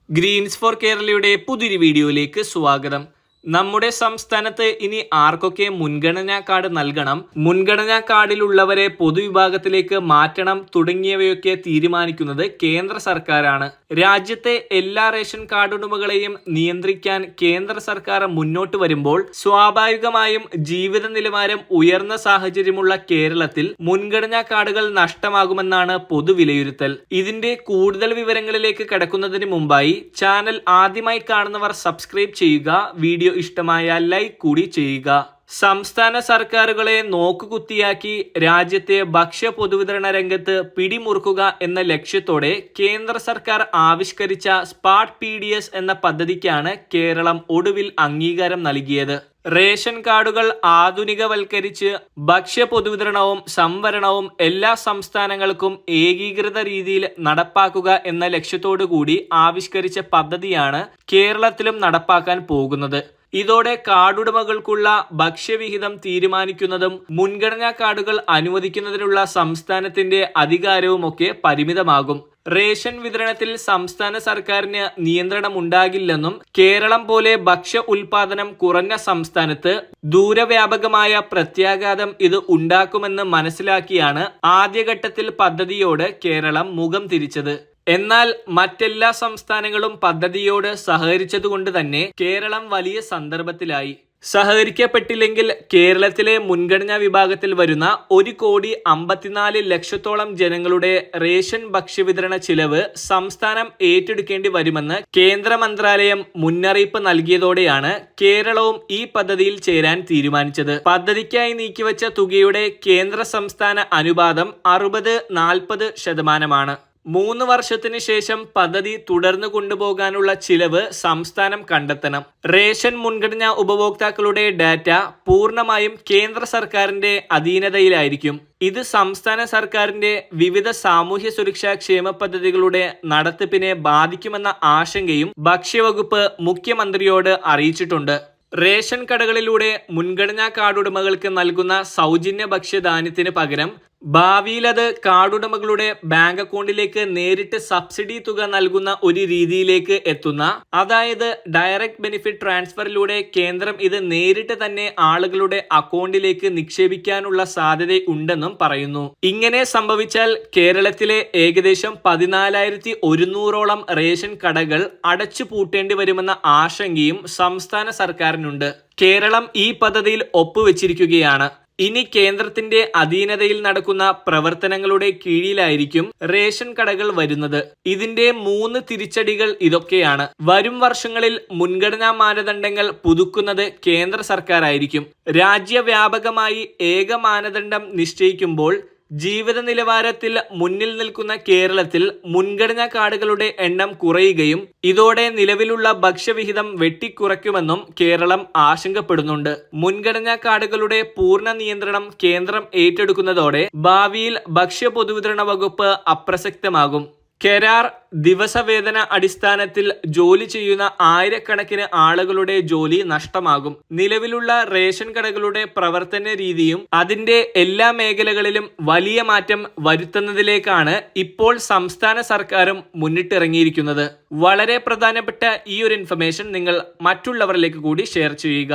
Green's four കേരളയുടെ പുതിയൊരു വീഡിയോയിലേക്ക് സ്വാഗതം. നമ്മുടെ സംസ്ഥാനത്ത് ഇനി ആർക്കൊക്കെ മുൻഗണനാ കാർഡ് നൽകണം, മുൻഗണനാ കാർഡിലുള്ളവരെ പൊതുവിഭാഗത്തിലേക്ക് മാറ്റണം തുടങ്ങിയവയൊക്കെ തീരുമാനിക്കുന്നത് കേന്ദ്ര സർക്കാരാണ്. രാജ്യത്തെ എല്ലാ റേഷൻ കാർഡ് ഉടമകളെയും നിയന്ത്രിക്കാൻ കേന്ദ്ര സർക്കാർ മുന്നോട്ട് വരുമ്പോൾ സ്വാഭാവികമായും ജീവിത നിലവാരം ഉയർന്ന സാഹചര്യമുള്ള കേരളത്തിൽ മുൻഗണനാ കാർഡുകൾ നഷ്ടമാകുമെന്നാണ് പൊതുവിലയിരുത്തൽ. ഇതിന്റെ കൂടുതൽ വിവരങ്ങളിലേക്ക് കടക്കുന്നതിന് മുമ്പായി ചാനൽ ആദ്യമായി കാണുന്നവർ സബ്സ്ക്രൈബ് ചെയ്യുക, വീഡിയോ ഇഷ്ടമായ ലൈക്ക് കൂടി ചെയ്യുക. സംസ്ഥാന സർക്കാരുകളെ നോക്കുകുത്തിയാക്കി രാജ്യത്തെ ഭക്ഷ്യ പൊതുവിതരണ രംഗത്ത് പിടിമുറുക്കുക എന്ന ലക്ഷ്യത്തോടെ കേന്ദ്ര സർക്കാർ ആവിഷ്കരിച്ച സ്മാർട്ട് PDS എന്ന പദ്ധതിക്കാണ് കേരളം ഒടുവിൽ അംഗീകാരം നൽകിയത്. റേഷൻ കാർഡുകൾ ആധുനികവൽക്കരിച്ച് ഭക്ഷ്യ പൊതുവിതരണവും സംവരണവും എല്ലാ സംസ്ഥാനങ്ങൾക്കും ഏകീകൃത രീതിയിൽ നടപ്പാക്കുക എന്ന ലക്ഷ്യത്തോടു കൂടി ആവിഷ്കരിച്ച പദ്ധതിയാണ് കേരളത്തിലും നടപ്പാക്കാൻ പോകുന്നത്. ഇതോടെ കാർഡുടമകൾക്കുള്ള ഭക്ഷ്യവിഹിതം തീരുമാനിക്കുന്നതും മുൻഗണനാ കാർഡുകൾ അനുവദിക്കുന്നതിനുള്ള സംസ്ഥാനത്തിന്റെ അധികാരവുമൊക്കെ പരിമിതമാകും. റേഷൻ വിതരണത്തിൽ സംസ്ഥാന സർക്കാരിന് നിയന്ത്രണമുണ്ടാകില്ലെന്നും കേരളം പോലെ ഭക്ഷ്യ ഉൽപാദനം കുറഞ്ഞ സംസ്ഥാനത്ത് ദൂരവ്യാപകമായ പ്രത്യാഘാതം ഇത് ഉണ്ടാക്കുമെന്ന് മനസ്സിലാക്കിയാണ് ആദ്യഘട്ടത്തിൽ പദ്ധതിയോട് കേരളം മുഖം തിരിച്ചത്. എന്നാൽ മറ്റെല്ലാ സംസ്ഥാനങ്ങളും പദ്ധതിയോട് സഹകരിച്ചതുകൊണ്ട് തന്നെ കേരളം വലിയ സന്ദർഭത്തിലായി. സഹകരിക്കപ്പെട്ടില്ലെങ്കിൽ കേരളത്തിലെ മുൻഗണനാ വിഭാഗത്തിൽ വരുന്ന 1,54,00,000 ജനങ്ങളുടെ റേഷൻ ഭക്ഷ്യവിതരണ ചിലവ് സംസ്ഥാനം ഏറ്റെടുക്കേണ്ടി വരുമെന്ന് കേന്ദ്ര മന്ത്രാലയം മുന്നറിയിപ്പ് നൽകിയതോടെയാണ് കേരളവും ഈ പദ്ധതിയിൽ ചേരാൻ തീരുമാനിച്ചത്. പദ്ധതിക്കായി നീക്കിവച്ച തുകയുടെ കേന്ദ്ര സംസ്ഥാന അനുപാതം 60-40%. 3 വർഷത്തിന് ശേഷം പദ്ധതി തുടർന്നു കൊണ്ടുപോകാനുള്ള ചിലവ് സംസ്ഥാനം കണ്ടെത്തണം. റേഷൻ മുൻഗണനാ ഉപഭോക്താക്കളുടെ ഡാറ്റ പൂർണ്ണമായും കേന്ദ്ര സർക്കാരിന്റെ അധീനതയിലായിരിക്കും. ഇത് സംസ്ഥാന സർക്കാരിന്റെ വിവിധ സാമൂഹ്യ സുരക്ഷാ ക്ഷേമ പദ്ധതികളുടെ നടത്തിപ്പിനെ ബാധിക്കുമെന്ന ആശങ്കയും ഭക്ഷ്യവകുപ്പ് മുഖ്യമന്ത്രിയോട് അറിയിച്ചിട്ടുണ്ട്. റേഷൻ കടകളിലൂടെ മുൻഗണനാ കാർഡുടമകൾക്ക് നൽകുന്ന സൗജന്യ ഭക്ഷ്യധാന്യത്തിന് പകരം ഭാവിയിൽ അത് കാർഡുടമകളുടെ ബാങ്ക് അക്കൗണ്ടിലേക്ക് നേരിട്ട് സബ്സിഡി തുക നൽകുന്ന ഒരു രീതിയിലേക്ക് എത്തുന്ന, അതായത് ഡയറക്റ്റ് ബെനിഫിറ്റ് ട്രാൻസ്ഫറിലൂടെ കേന്ദ്രം ഇത് നേരിട്ട് തന്നെ ആളുകളുടെ അക്കൗണ്ടിലേക്ക് നിക്ഷേപിക്കാനുള്ള സാധ്യത ഉണ്ടെന്നും പറയുന്നു. ഇങ്ങനെ സംഭവിച്ചാൽ കേരളത്തിലെ ഏകദേശം 14,100ഓളം റേഷൻ കടകൾ അടച്ചു പൂട്ടേണ്ടി വരുമെന്ന ആശങ്കയും സംസ്ഥാന സർക്കാരിനുണ്ട്. കേരളം ഈ പദ്ധതിയിൽ ഒപ്പുവെച്ചിരിക്കുകയാണ്. ഇനി കേന്ദ്രത്തിന്റെ അധീനതയിൽ നടക്കുന്ന പ്രവർത്തനങ്ങളുടെ കീഴിലായിരിക്കും റേഷൻ കടകൾ വരുന്നത്. ഇതിന്റെ 3 തിരിച്ചടികൾ ഇതൊക്കെയാണ്. വരും വർഷങ്ങളിൽ മുൻഗണനാ മാനദണ്ഡങ്ങൾ പുതുക്കുന്നത് കേന്ദ്ര സർക്കാരായിരിക്കും. രാജ്യവ്യാപകമായി ഏക മാനദണ്ഡം നിശ്ചയിക്കുമ്പോൾ ജീവിത നിലവാരത്തിൽ മുന്നിൽ നിൽക്കുന്ന കേരളത്തിൽ മുൻഗണനാ കാർഡുകളുടെ എണ്ണം കുറയുകയും ഇതോടെ നിലവിലുള്ള ഭക്ഷ്യവിഹിതം വെട്ടിക്കുറയ്ക്കുമെന്നും കേരളം ആശങ്കപ്പെടുന്നുണ്ട്. മുൻഗണനാ കാർഡുകളുടെ പൂർണ്ണ നിയന്ത്രണം കേന്ദ്രം ഏറ്റെടുക്കുന്നതോടെ ഭാവിയിൽ ഭക്ഷ്യ പൊതുവിതരണ വകുപ്പ് അപ്രസക്തമാകും. കരാർ, ദിവസവേതന അടിസ്ഥാനത്തിൽ ജോലി ചെയ്യുന്ന ആയിരക്കണക്കിന് ആളുകളുടെ ജോലി നഷ്ടമാകും. നിലവിലുള്ള റേഷൻ കടകളുടെ പ്രവർത്തന രീതിയും അതിന്റെ എല്ലാ മേഖലകളിലും വലിയ മാറ്റം വരുത്തുന്നതിലേക്കാണ് ഇപ്പോൾ സംസ്ഥാന സർക്കാരും മുന്നിട്ടിറങ്ങിയിരിക്കുന്നത്. വളരെ പ്രധാനപ്പെട്ട ഈ ഒരു ഇൻഫർമേഷൻ നിങ്ങൾ മറ്റുള്ളവരിലേക്ക് കൂടി ഷെയർ ചെയ്യുക.